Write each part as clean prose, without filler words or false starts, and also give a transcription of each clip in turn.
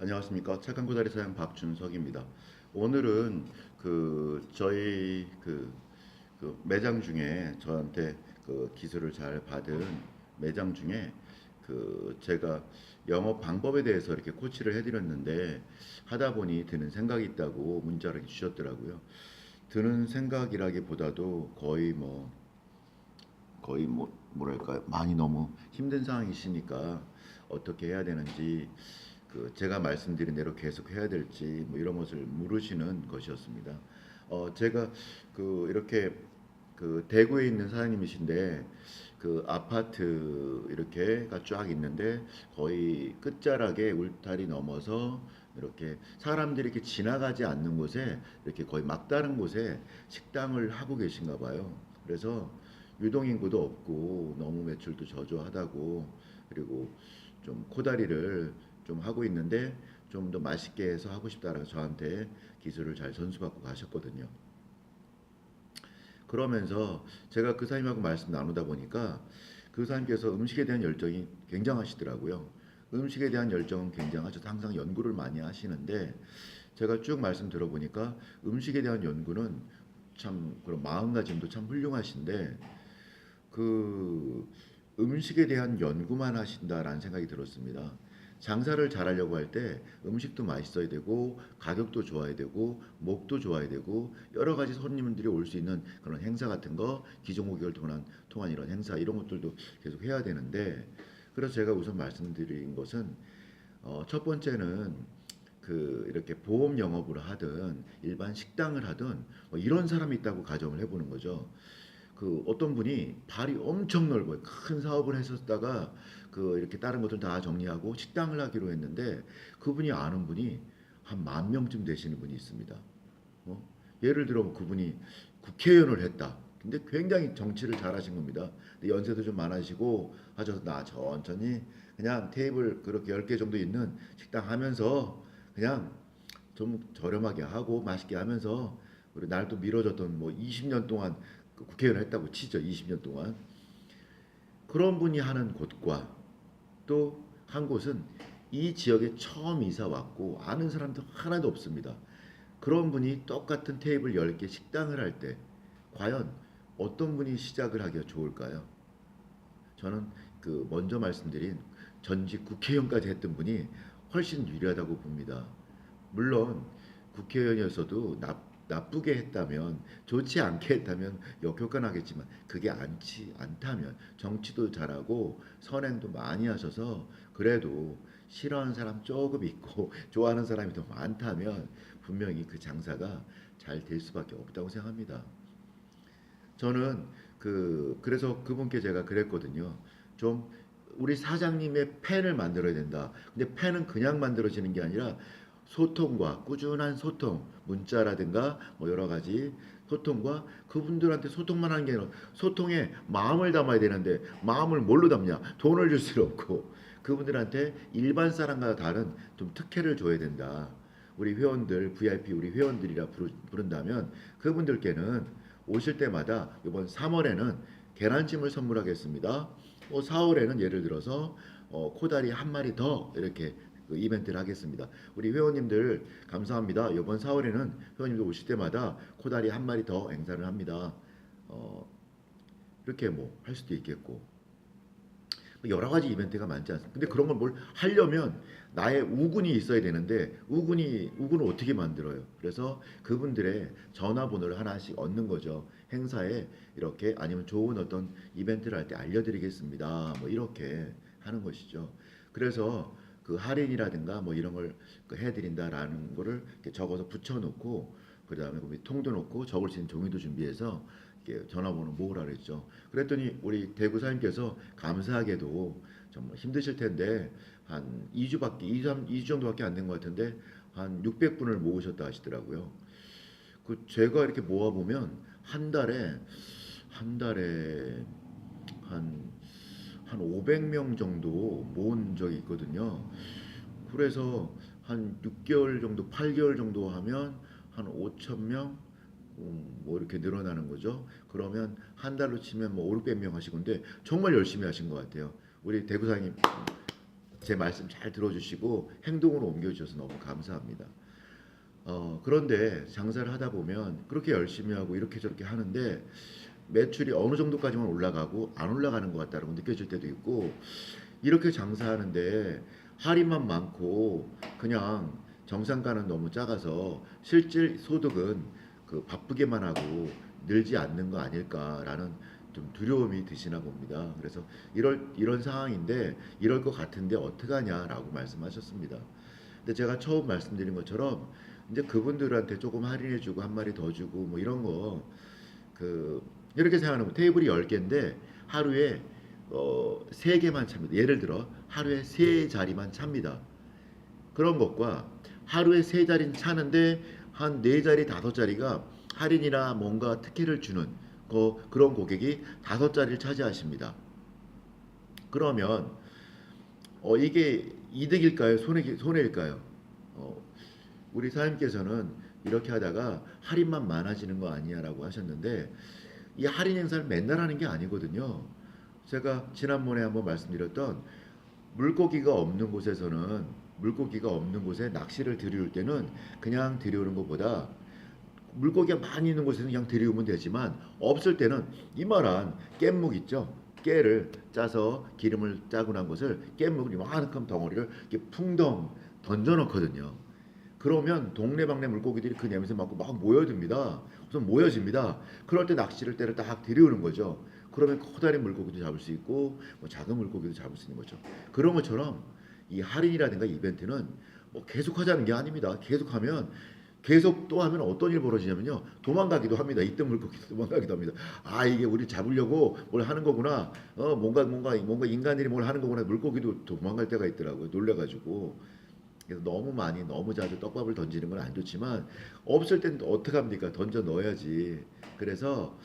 안녕하십니까. 착한 고다리 사장 박준석입니다. 오늘은 저희 매장 중에 저한테 기술을 잘 받은 매장 중에 제가 영업 방법에 대해서 이렇게 코치를 해드렸는데 하다 보니 드는 생각이 있다고 문자를 이렇게 주셨더라고요. 드는 생각이라기보다도 거의 뭐랄까요, 많이 너무 힘든 상황이시니까 어떻게 해야 되는지, 제가 말씀드린 대로 계속 해야 될지 뭐 이런 것을 물으시는 것이었습니다. 제가 이렇게 대구에 있는 사장님이신데 아파트 이렇게가 쫙 있는데 거의 끝자락에 울타리 넘어서 이렇게 사람들이 이렇게 지나가지 않는 곳에 이렇게 거의 막다른 곳에 식당을 하고 계신가 봐요. 그래서 유동인구도 없고 너무 매출도 저조하다고, 그리고 좀 코다리를 좀 하고 있는데 좀 더 맛있게 해서 하고 싶다라고 저한테 기술을 잘 전수받고 가셨거든요. 그러면서 제가 그 사장님하고 말씀 나누다 보니까 그 사장님께서 음식에 대한 열정이 굉장하시더라고요. 음식에 대한 열정은 굉장하셔서 항상 연구를 많이 하시는데, 제가 쭉 말씀 들어보니까 음식에 대한 연구는 참 그런 마음가짐도 참 훌륭하신데 그 음식에 대한 연구만 하신다라는 생각이 들었습니다. 장사를 잘하려고 할 때 음식도 맛있어야 되고 가격도 좋아야 되고 목도 좋아야 되고 여러 가지 손님들이 올 수 있는 그런 행사 같은 거, 기존 고객을 통한 이런 행사 이런 것들도 계속 해야 되는데, 그래서 제가 우선 말씀드린 것은 첫 번째는 이렇게 보험 영업을 하든 일반 식당을 하든 뭐 이런 사람이 있다고 가정을 해보는 거죠. 어떤 분이 발이 엄청 넓어요. 큰 사업을 했었다가 이렇게 다른 것들 다 정리하고 식당을 하기로 했는데, 그분이 아는 분이 한 10,000명쯤 되시는 분이 있습니다. 예를 들어 뭐 그분이 국회의원을 했다. 근데 굉장히 정치를 잘하신 겁니다. 근데 연세도 좀 많으시고 하셔서 나 천천히 그냥 테이블 그렇게 10개 정도 있는 식당 하면서 그냥 좀 저렴하게 하고 맛있게 하면서, 우리 날도 미뤄졌던 뭐 20년 동안 국회의원 했다고 치죠. 20년 동안. 그런 분이 하는 곳과 또 한 곳은 이 지역에 처음 이사 왔고 아는 사람도 하나도 없습니다. 그런 분이 똑같은 테이블 10개 식당을 할 때 과연 어떤 분이 시작을 하기가 좋을까요? 저는 먼저 말씀드린 전직 국회의원까지 했던 분이 훨씬 유리하다고 봅니다. 물론 국회의원이었어도 나쁘게 했다면, 좋지 않게 했다면 역효과 나겠지만, 그게 않다면 정치도 잘하고 선행도 많이 하셔서 그래도 싫어하는 사람 조금 있고 좋아하는 사람이 더 많다면 분명히 그 장사가 잘 될 수밖에 없다고 생각합니다. 저는 그래서 그분께 제가 그랬거든요. 좀 우리 사장님의 팬을 만들어야 된다. 근데 팬은 그냥 만들어지는 게 아니라 소통과 꾸준한 소통, 문자라든가 뭐 여러 가지 소통과 그분들한테 소통만 하는 게 아니라 소통에 마음을 담아야 되는데 마음을 뭘로 담냐? 돈을 줄 수는 없고 그분들한테 일반 사람과 다른 좀 특혜를 줘야 된다. 우리 회원들, VIP 우리 회원들이라 부른다면 그분들께는 오실 때마다 이번 3월에는 계란찜을 선물하겠습니다. 4월에는 예를 들어서 코다리 한 마리 더 이렇게 이벤트를 하겠습니다. 우리 회원님들 감사합니다. 이번 4월에는 회원님들 오실 때마다 코다리 한 마리 더 행사를 합니다. 어, 이렇게 뭐 할 수도 있겠고 여러 가지 이벤트가 많지 않습니까? 근데 그런 걸 뭘 하려면 나의 우군이 있어야 되는데 우군을 어떻게 만들어요? 그래서 그분들의 전화번호를 하나씩 얻는 거죠. 행사에 이렇게, 아니면 좋은 어떤 이벤트를 할 때 알려드리겠습니다. 뭐 이렇게 하는 것이죠. 그래서 할인이라든가 뭐 이런 걸 해드린다라는 거를 이렇게 적어서 붙여놓고, 그 다음에 거기 통도 놓고 적을 수 있는 종이도 준비해서 이렇게 전화번호 모으라 그랬죠. 그랬더니 우리 대구 사장님께서 감사하게도 정말 힘드실 텐데 한 2주밖에 2주 정도밖에 안 된 것 같은데 한 600분을 모으셨다 하시더라고요. 제가 이렇게 모아 보면 한 달에 한 500명 정도 모은 적이 있거든요. 그래서 한 6개월 정도, 8개월 정도 하면 한 5천 명, 뭐 이렇게 늘어나는 거죠. 그러면 한 달로 치면 뭐 5, 600명 하신 건데 정말 열심히 하신 것 같아요. 우리 대구사님 제 말씀 잘 들어주시고 행동으로 옮겨주셔서 너무 감사합니다. 그런데 장사를 하다 보면 그렇게 열심히 하고 이렇게 저렇게 하는데 매출이 어느 정도까지만 올라가고 안 올라가는 것 같다고 느껴질 때도 있고, 이렇게 장사하는데 할인만 많고 그냥 정상가는 너무 작아서 실질 소득은 그 바쁘게만 하고 늘지 않는 거 아닐까라는 좀 두려움이 드시나 봅니다. 그래서 이런 상황인데 이럴 것 같은데 어떡하냐라고 말씀하셨습니다. 근데 제가 처음 말씀드린 것처럼 이제 그분들한테 조금 할인해주고 한 마리 더 주고 뭐 이런 거, 그 이렇게 생각하면 테이블이 10개인데 하루에 3개만 찹니다. 예를 들어 하루에 3자리만 찹니다. 그런 것과 하루에 3자리는 차는데 한 4자리 5자리가 할인이나 뭔가 특혜를 주는 그런 고객이 5자리를 차지하십니다. 그러면 이게 이득일까요? 손해일까요? 우리 사장님께서는 이렇게 하다가 할인만 많아지는 거 아니냐라고 하셨는데, 이 할인 행사를 맨날 하는 게 아니거든요. 제가 지난번에 한번 말씀드렸던, 물고기가 없는 곳에 낚시를 들이올 때는 그냥 들이오는 것보다 물고기가 많이 있는 곳에는 그냥 들이오면 되지만, 없을 때는 이만한 깻묵 있죠. 깨를 짜서 기름을 짜고 난 것을 깻묵을 이만큼 덩어리를 이렇게 풍덩 던져 넣거든요. 그러면 동네방네 물고기들이 그 냄새 맡고 막 모여듭니다. 우선 모여집니다. 그럴 때 낚시를 때를 딱 들이오는 거죠. 그러면 커다란 물고기도 잡을 수 있고 뭐 작은 물고기도 잡을 수 있는 거죠. 그런 것처럼 이 할인이라든가 이벤트는 뭐 계속 하자는 게 아닙니다. 계속하면 계속 또 하면 어떤 일이 벌어지냐면요, 도망가기도 합니다. 있던 물고기도 도망가기도 합니다. 아, 이게 우리 잡으려고 뭘 하는 거구나. 뭔가 인간들이 뭘 하는 거구나. 물고기도 도망갈 때가 있더라고요. 놀래가지고. 그래서 너무 많이 너무 자주 떡밥을 던지는 건 안 좋지만, 없을 땐 어떻게 합니까? 던져 넣어야지. 그래서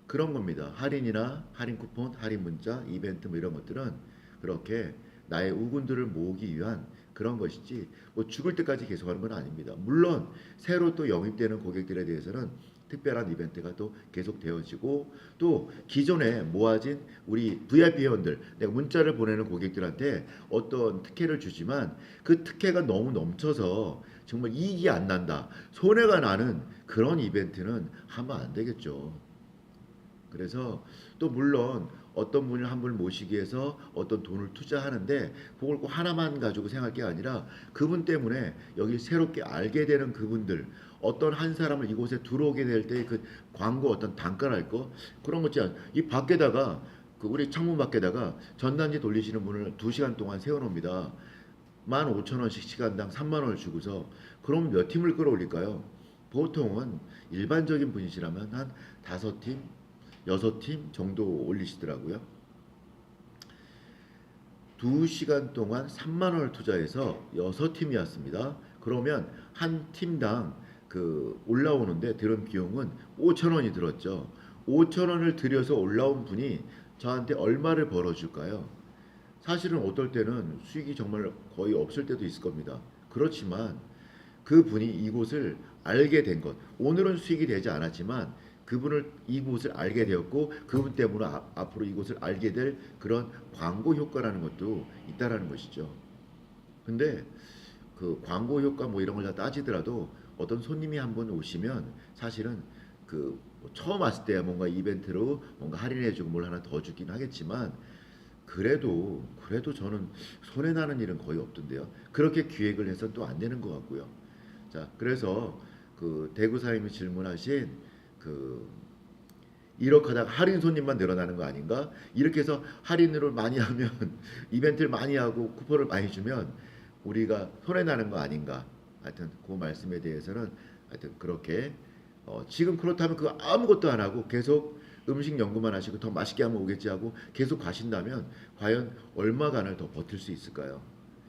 그런 겁니다. 할인이나 할인 쿠폰, 할인 문자, 이벤트 뭐 이런 것들은 그렇게 나의 우군들을 모으기 위한 그런 것이지 뭐 죽을 때까지 계속하는 건 아닙니다. 물론 새로 또 영입되는 고객들에 대해서는 특별한 이벤트가 또 계속 되어지고, 또 기존에 모아진 우리 VIP 회원들, 내가 문자를 보내는 고객들한테 어떤 특혜를 주지만 그 특혜가 너무 넘쳐서 정말 이익이 안 난다, 손해가 나는 그런 이벤트는 하면 안 되겠죠. 그래서 또 물론 어떤 분을 한 분을 모시기 위해서 어떤 돈을 투자하는데 그걸 꼭 하나만 가지고 생각할 게 아니라 그분 때문에 여기 새롭게 알게 되는 그분들, 어떤 한 사람을 이곳에 들어오게 될 때 그 광고 어떤 단가랄 그런 것 있잖아요. 이 밖에다가 그 우리 창문 밖에다가 전단지 돌리시는 분을 2시간 동안 세워놓습니다. 15,000원씩 시간당 3만 원을 주고서, 그럼 몇 팀을 끌어올릴까요? 보통은 일반적인 분이시라면 한 5팀, 6팀 정도 올리시더라고요. 2시간 동안 3만 원을 투자해서 6팀이었습니다. 그러면 한 팀당 그 올라오는데 들은 비용은 5천 원이 들었죠. 5천 원을 들여서 올라온 분이 저한테 얼마를 벌어줄까요? 사실은 어떨 때는 수익이 정말 거의 없을 때도 있을 겁니다. 그렇지만 그분이 이곳을 알게 된 것, 오늘은 수익이 되지 않았지만 그분을 이곳을 알게 되었고 그분 때문에 앞으로 이곳을 알게 될 그런 광고 효과라는 것도 있다라는 것이죠. 근데 그 광고 효과 뭐 이런 걸 다 따지더라도 어떤 손님이 한 번 오시면 사실은 그 처음 왔을 때야 뭔가 이벤트로 뭔가 할인해주고 뭘 하나 더 주긴 하겠지만, 그래도 저는 손해 나는 일은 거의 없던데요. 그렇게 기획을 해서 또 안 되는 것 같고요. 자, 그래서 그 대구 사장님이 질문하신 그 이렇게 하다가 할인 손님만 늘어나는 거 아닌가? 이렇게 해서 할인을 많이 하면 이벤트를 많이 하고 쿠폰을 많이 주면 우리가 손해 나는 거 아닌가? 하여튼 그 말씀에 대해서는 하여튼 그렇게 지금 그렇다면 그 아무것도 안 하고 계속 음식 연구만 하시고 더 맛있게 하면 오겠지 하고 계속 가신다면 과연 얼마간을 더 버틸 수 있을까요?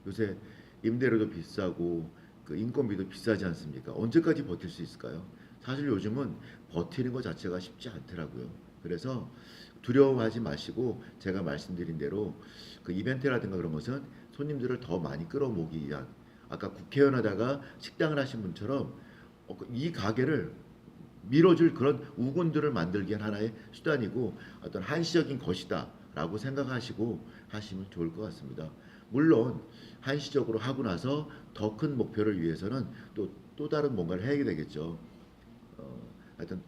요새 임대료도 비싸고 그 인건비도 비싸지 않습니까? 언제까지 버틸 수 있을까요? 사실 요즘은 버티는 것 자체가 쉽지 않더라고요. 그래서 두려워하지 마시고 제가 말씀드린 대로 그 이벤트라든가 그런 것은 손님들을 더 많이 끌어모으기 위한, 아까 국회의원 하다가 식당을 하신 분처럼 이 가게를 밀어줄 그런 우군들을 만들기 위한 하나의 수단이고 어떤 한시적인 것이다 라고 생각하시고 하시면 좋을 것 같습니다. 물론 한시적으로 하고 나서 더 큰 목표를 위해서는 또 다른 뭔가를 해야 되겠죠. 하여튼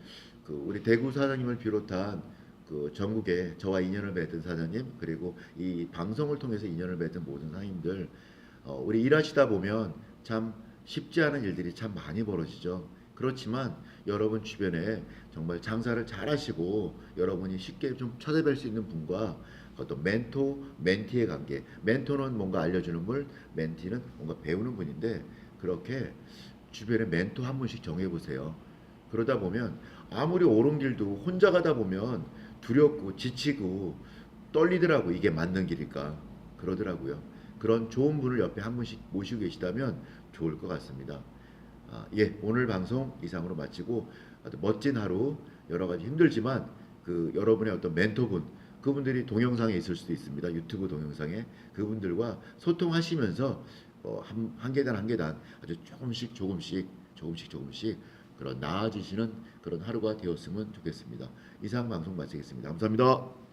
그 우리 대구 사장님을 비롯한 그 전국에 저와 인연을 맺은 사장님, 그리고 이 방송을 통해서 인연을 맺은 모든 사장님들, 우리 일하시다 보면 참 쉽지 않은 일들이 참 많이 벌어지죠. 그렇지만 여러분 주변에 정말 장사를 잘 하시고 여러분이 쉽게 좀 찾아뵐 수 있는 분과 어떤 멘토, 멘티의 관계, 멘토는 뭔가 알려주는 분, 멘티는 뭔가 배우는 분인데, 그렇게 주변에 멘토 한 분씩 정해보세요. 그러다 보면 아무리 옳은 길도 혼자 가다 보면 두렵고 지치고 떨리더라고. 이게 맞는 길일까 그러더라고요. 그런 좋은 분을 옆에 한 분씩 모시고 계시다면 좋을 것 같습니다. 예, 오늘 방송 이상으로 마치고, 아주 멋진 하루, 여러 가지 힘들지만 그 여러분의 어떤 멘토분, 그분들이 동영상에 있을 수도 있습니다. 유튜브 동영상에 그분들과 소통하시면서 한 계단 한 계단 아주 조금씩 그런 나아지시는 그런 하루가 되었으면 좋겠습니다. 이상 방송 마치겠습니다. 감사합니다.